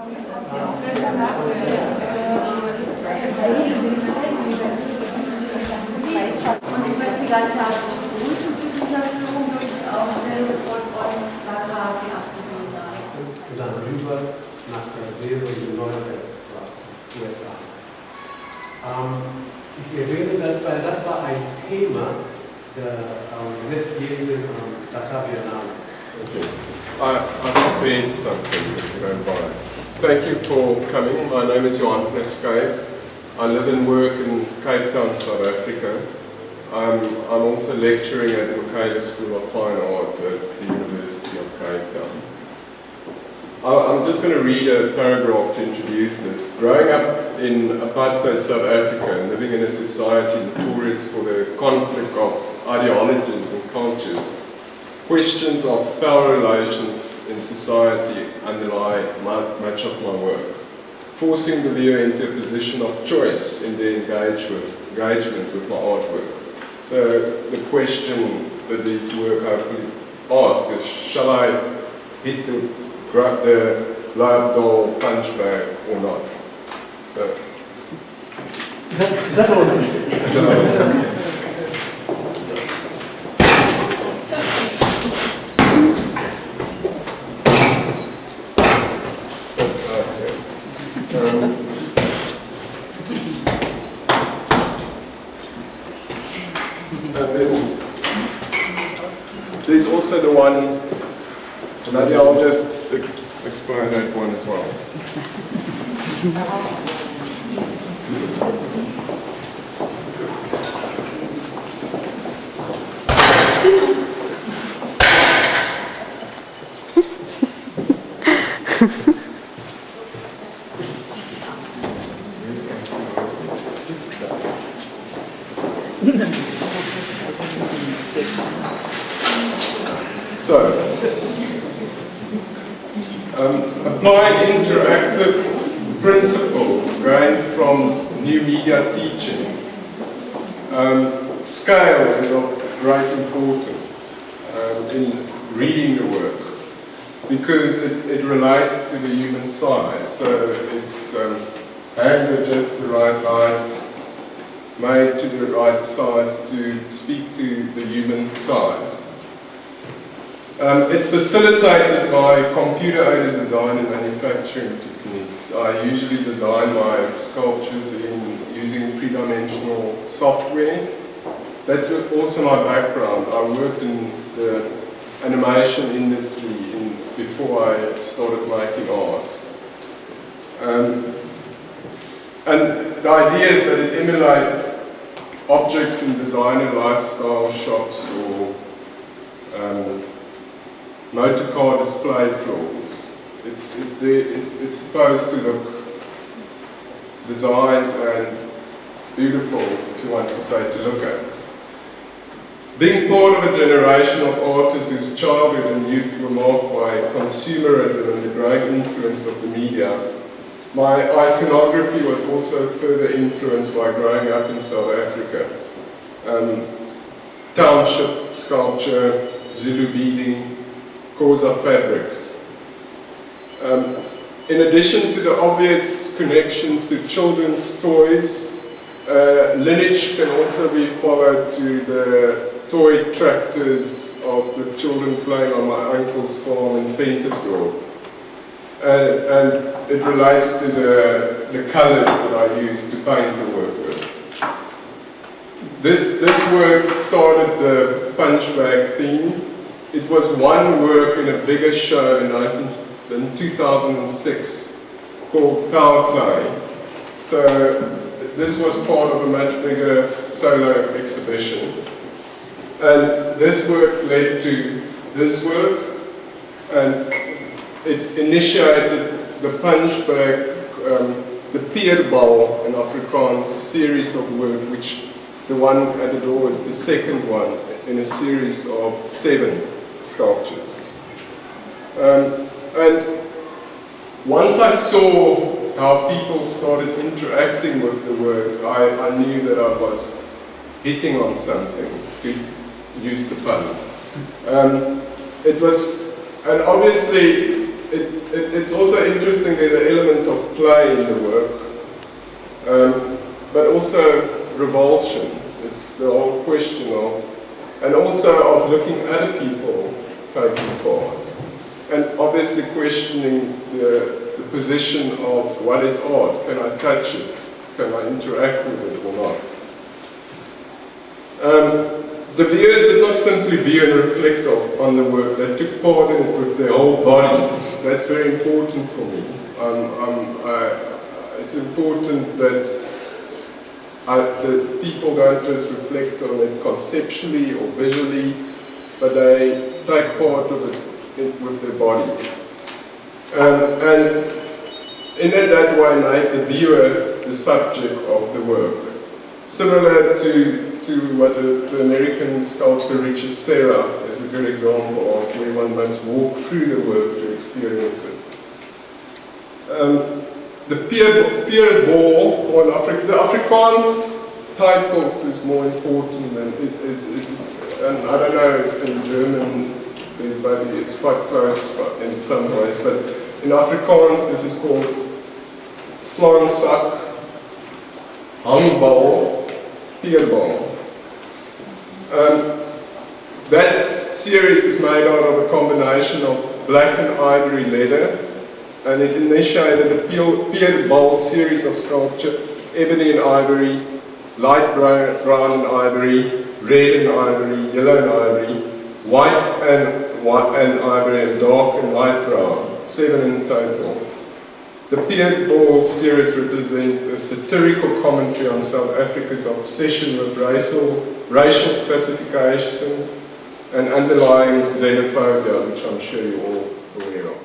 Und ich möchte Sie ganz herzlich begrüßen zu dieser Führung durch die Ausstellung von Dakar, die Akinbode Akinbiyi. Und dann rüber nach Brasilien und die Nordwelt, USA. Ich erwähne das, weil das war ein Thema der letztjährigen Dakar Biennial. Okay. I've prepared something, if you don't mind. Thank you for coming. My name is Johan Skype. I live and work in Cape Town, South Africa. I'm also lecturing at the Dakar School of Fine Art at the University of Cape Town. I'm just going to read a paragraph to introduce this. Growing up in apartheid South Africa and living in a society notorious for the conflict of ideologies and cultures, questions of power relations in society underlie much of my work, forcing the viewer into a position of choice in their engagement with my artwork. So the question that this work hopefully asks is, shall I hit the love doll punch bag or not? So, Is that all? There's also the one, maybe I'll just explain that one as well. So, applying interactive principles gained from new media teaching. Scale is of great importance in reading the work because it relates to the human size. So it's angled just the right height, made to the right size to speak to the human size. It's facilitated by computer-aided design and manufacturing techniques. I usually design my sculptures using three-dimensional software. That's also my background. I worked in the animation industry before I started making art. And the idea is that it emulates objects in designer lifestyle shops or motor car display floors. It's supposed to look designed and beautiful, if you want to say, to look at. Being part of a generation of artists whose childhood and youth were marked by consumerism and the great influence of the media, my iconography was also further influenced by growing up in South Africa. Township sculpture, Zulu beading, Xhosa fabrics. In addition to the obvious connection to children's toys, lineage can also be followed to the toy tractors of the children playing on my uncle's farm in Ventersdorp. And it relates to the colours that I use to paint the work with. This work started the punch bag theme. It was one work in a bigger show in 2006 called Power Play. So this was part of a much bigger solo exhibition. And this work led to this work, and it initiated the punch bag, the Pierbal in Afrikaans series of work, which the one at the door is the second one in a series of 7 sculptures. And once I saw how people started interacting with the work, I knew that I was hitting on something, to use the pun. And obviously it's also interesting, there's an element of play in the work, but also revulsion. It's the whole question of, and also of looking at other people taking part. And obviously questioning the position of what is art. Can I touch it? Can I interact with it or not? The viewers did not simply view and reflect on the work, they took part in it with their whole body. That's very important for me. It's important that the people don't just reflect on it conceptually or visually, but they take part of it with their body. And in that way make the viewer the subject of the work. Similar to what the American sculptor Richard Serra is a good example of, where one must walk through the work to experience it. The Pierre Ball, or the Afrikaans titles is more important than it is, and I don't know if in German maybe it's quite close in some ways, but in Afrikaans this is called slangsak, hangbal, pierbal. That series is made out of a combination of black and ivory leather, and it initiated a pierbal series of sculpture, ebony and ivory, light brown and ivory, red and ivory, yellow and ivory, white and ivory, and dark and light brown, 7 in total. The Biennial series represents a satirical commentary on South Africa's obsession with racial classification and underlying xenophobia, which I'm sure you're all aware of.